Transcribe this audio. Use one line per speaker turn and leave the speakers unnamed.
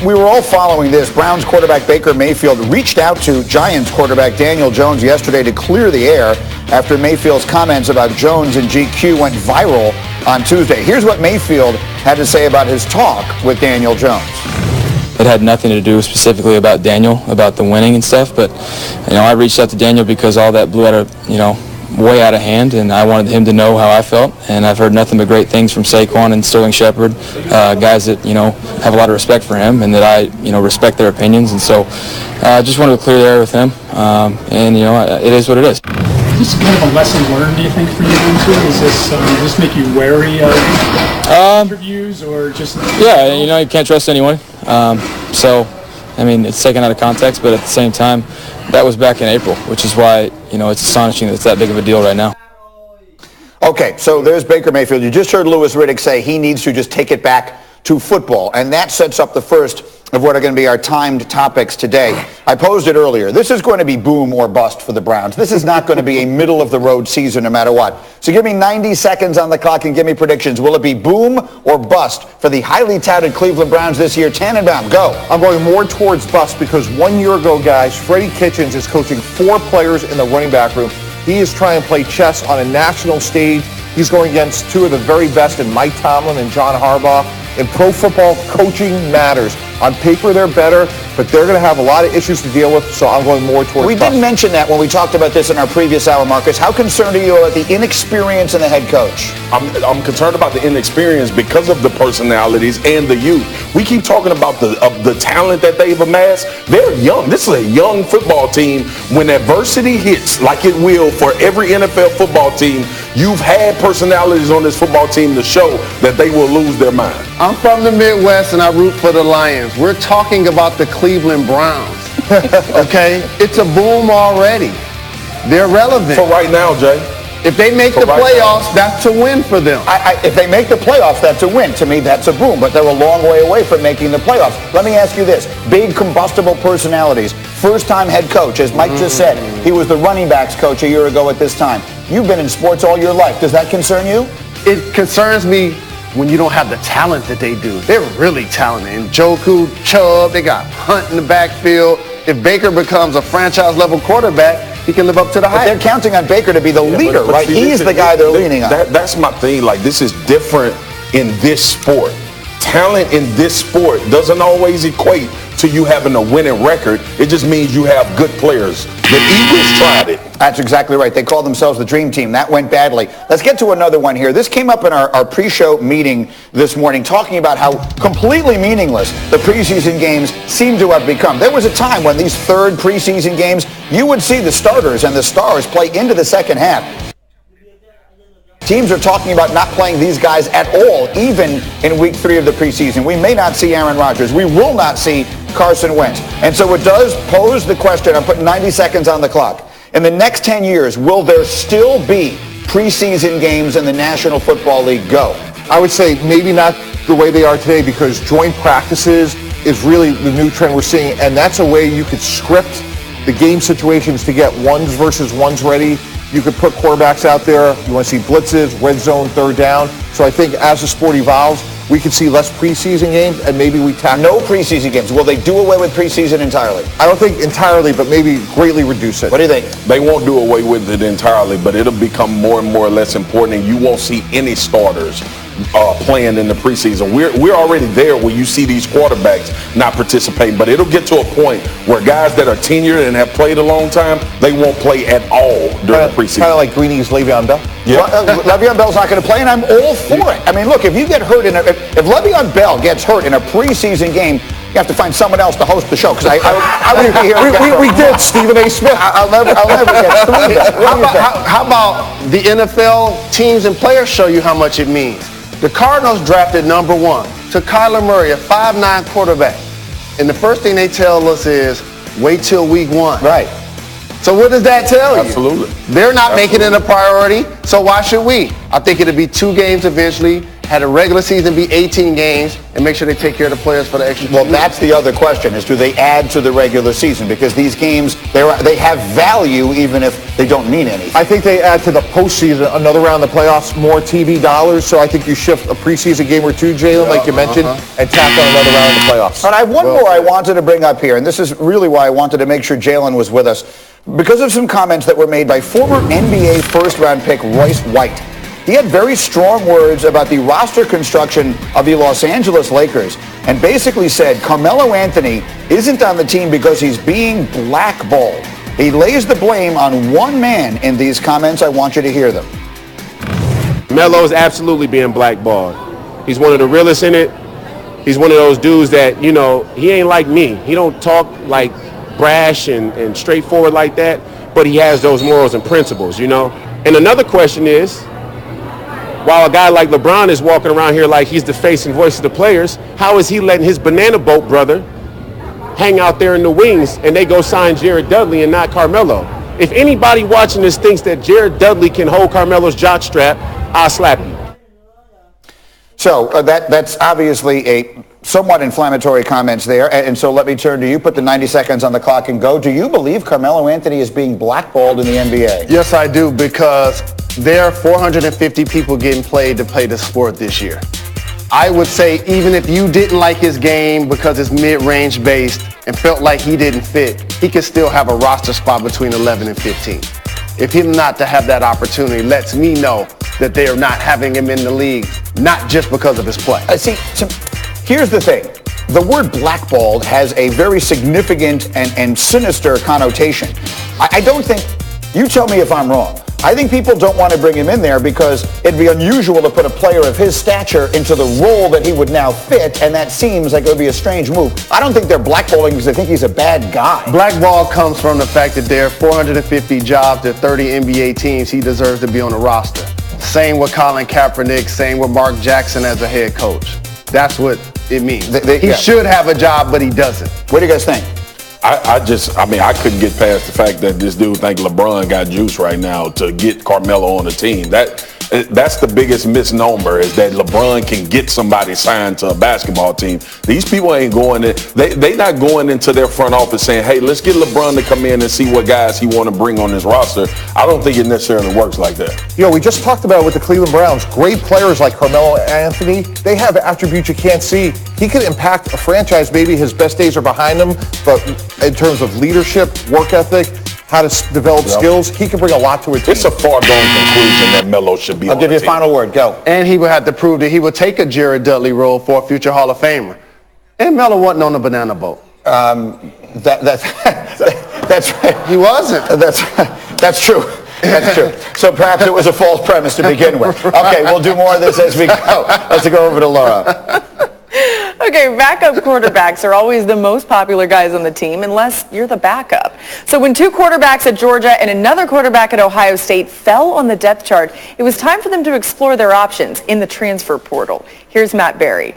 We were all following this. Browns quarterback Baker Mayfield reached out to Giants quarterback Daniel Jones yesterday to clear the air after Mayfield's comments about Jones and GQ went viral on Tuesday. Here's what Mayfield had to say about his talk with Daniel Jones.
It had nothing to do specifically about Daniel, about the winning and stuff, but I reached out to Daniel because all that blew out of, way out of hand, and I wanted him to know how I felt. And I've heard nothing but great things from Saquon and Sterling Shepard, guys that have a lot of respect for him, and that I respect their opinions. And so I just wanted to clear the air with him, and it is what it is.
Is this kind of a lesson learned, do you think, for you into? Does this make you wary of interviews, or just?
Yeah, you can't trust anyone. It's taken out of context, but at the same time, that was back in April, which is why, it's astonishing that it's that big of a deal right now.
Okay, so there's Baker Mayfield. You just heard Louis Riddick say he needs to just take it back to football, and that sets up the first of what are going to be our timed topics today. I posed it earlier. This is going to be boom or bust for the Browns. This is not going to be a middle-of-the-road season no matter what. So give me 90 seconds on the clock and give me predictions. Will it be boom or bust for the highly touted Cleveland Browns this year? Tannenbaum, go.
I'm going more towards bust because 1 year ago, guys, Freddie Kitchens is coaching 4 players in the running back room. He is trying to play chess on a national stage. He's going against 2 of the very best in Mike Tomlin and John Harbaugh. In pro football, coaching matters. On paper, they're better, but they're going to have a lot of issues to deal with, so I'm going more towards
We did mention that when we talked about this in our previous hour, Marcus. How concerned are you about the inexperience in the head coach?
I'm concerned about the inexperience because of the personalities and the youth. We keep talking about the talent that they've amassed. They're young. This is a young football team. When adversity hits, like it will for every NFL football team, you've had personalities on this football team to show that they will lose their mind.
I'm from the Midwest and I root for the Lions. We're talking about the Cleveland Browns. Okay? It's a boom already. They're relevant.
For right now, Jay.
If they make the playoffs, that's a win for them.
If they make the playoffs, that's a win. To me, that's a boom. But they're a long way away from making the playoffs. Let me ask you this. Big combustible personalities. First-time head coach, as Mike just said. He was the running backs coach a year ago at this time. You've been in sports all your life. Does that concern you?
It concerns me when you don't have the talent that they do. They're really talented. And Njoku, Chubb, they got Hunt in the backfield. If Baker becomes a franchise-level quarterback, he can live up to the hype.
They're counting on Baker to be the leader, right? He's the guy they're leaning on.
That's my thing. Like, this is different in this sport. Talent in this sport doesn't always equate to you having a winning record. It just means you have good players. The Eagles tried it.
That's exactly right. They called themselves the Dream Team. That went badly. Let's get to another one here. This came up in our pre-show meeting this morning, talking about how completely meaningless the preseason games seem to have become. There was a time when these third preseason games, you would see the starters and the stars play into the second half. Teams are talking about not playing these guys at all, even in week 3 of the preseason. We may not see Aaron Rodgers. We will not see Carson Wentz. And so it does pose the question, I'm putting 90 seconds on the clock. In the next 10 years, will there still be preseason games in the National Football League? Go.
I would say maybe not the way they are today because joint practices is really the new trend we're seeing, and that's a way you could script the game situations to get ones versus ones ready. You could put quarterbacks out there. You want to see blitzes, red zone, third down. So I think as the sport evolves, we could see less preseason games, and maybe we tackle.
No preseason games. Will they do away with preseason entirely?
I don't think entirely, but maybe greatly reduce it.
What do you think?
They won't do away with it entirely, but it'll become more and more less important, and you won't see any starters playing in the preseason. We're already there where you see these quarterbacks not participating, but it'll get to a point where guys that are tenured and have played a long time, they won't play at all during the preseason.
Kind of like Greeny's Le'Veon Bell.
Yeah. Le'Veon Bell's not going to play, and I'm all for it. I mean, look, if you get hurt if Le'Veon Bell gets hurt in a preseason game, you have to find someone else to host the show because I wouldn't be here.
We did, Stephen A. Smith.
I'll never get through that.
How about the NFL teams and players show you how much it means? The Cardinals drafted number 1 to Kyler Murray, a 5'9" quarterback. And the first thing they tell us is, wait till week 1.
Right.
So what does that tell you?
Absolutely.
They're not making it a priority, so why should we? I think it'll be 2 games eventually, had a regular season be 18 games, and make sure they take care of the players for the extra.
Well, that's the other question, is do they add to the regular season? Because these games, they have value even if they don't mean anything.
I think they add to the postseason, another round of the playoffs, more TV dollars. So I think you shift a preseason game or two, Jalen, like you mentioned, and tack on another round of the playoffs.
And I have one more I wanted to bring up here, and this is really why I wanted to make sure Jalen was with us, because of some comments that were made by former NBA first-round pick Royce White. He had very strong words about the roster construction of the Los Angeles Lakers and basically said Carmelo Anthony isn't on the team because he's being blackballed. He lays the blame on one man in these comments. I want you to hear them.
Melo is absolutely being blackballed. He's one of the realest in it. He's one of those dudes that, you know, he ain't like me. He don't talk like brash and straightforward like that, but he has those morals and principles, you know. And another question is, while a guy like LeBron is walking around here like he's the face and voice of the players, how is he letting his banana boat brother hang out there in the wings and they go sign Jared Dudley and not Carmelo? If anybody watching this thinks that Jared Dudley can hold Carmelo's jockstrap, I'll slap you.
So that's obviously a somewhat inflammatory comments there. And so let me turn to you. Put the 90 seconds on the clock and go. Do you believe Carmelo Anthony is being blackballed in the NBA?
Yes, I do, because there are 450 people getting paid to play the sport this year. I would say even if you didn't like his game because it's mid-range based and felt like he didn't fit, he could still have a roster spot between 11 and 15. If him not to have that opportunity lets me know that they are not having him in the league, not just because of his play.
See, here's the thing. The word blackballed has a very significant and sinister connotation. I don't think, you tell me if I'm wrong, I think people don't want to bring him in there because it'd be unusual to put a player of his stature into the role that he would now fit, and that seems like it would be a strange move. I don't think they're blackballing because they think he's a bad guy.
Blackball comes from the fact that there are 450 jobs to 30 NBA teams. He deserves to be on the roster. Same with Colin Kaepernick, same with Mark Jackson as a head coach. That's what it means. He should have a job, but he doesn't.
What do you guys think?
I couldn't get past the fact that this dude think LeBron got juice right now to get Carmelo on the team. That's the biggest misnomer, is that LeBron can get somebody signed to a basketball team. These people ain't going in. They not going into their front office saying, hey, let's get LeBron to come in and see what guys he want to bring on his roster. I don't think it necessarily works like that.
You know, we just talked about it with the Cleveland Browns. Great players like Carmelo Anthony, they have attributes you can't see. He could impact a franchise. Maybe his best days are behind him, but in terms of leadership, work ethic, how to develop skills, he can bring a lot to a team.
It's a far-going conclusion that Melo should be on the team.
I'll give you a final word. Go.
And he would have to prove that he would take a Jared Dudley role for a future Hall of Famer. And Melo wasn't on the banana boat.
That's right.
He wasn't.
That's true. That's true. So perhaps it was a false premise to begin with. Okay, we'll do more of this as we go. Let's go over to Laura.
Okay, backup quarterbacks are always the most popular guys on the team unless you're the backup. So when two quarterbacks at Georgia and another quarterback at Ohio State fell on the depth chart, it was time for them to explore their options in the transfer portal. Here's Matt Berry.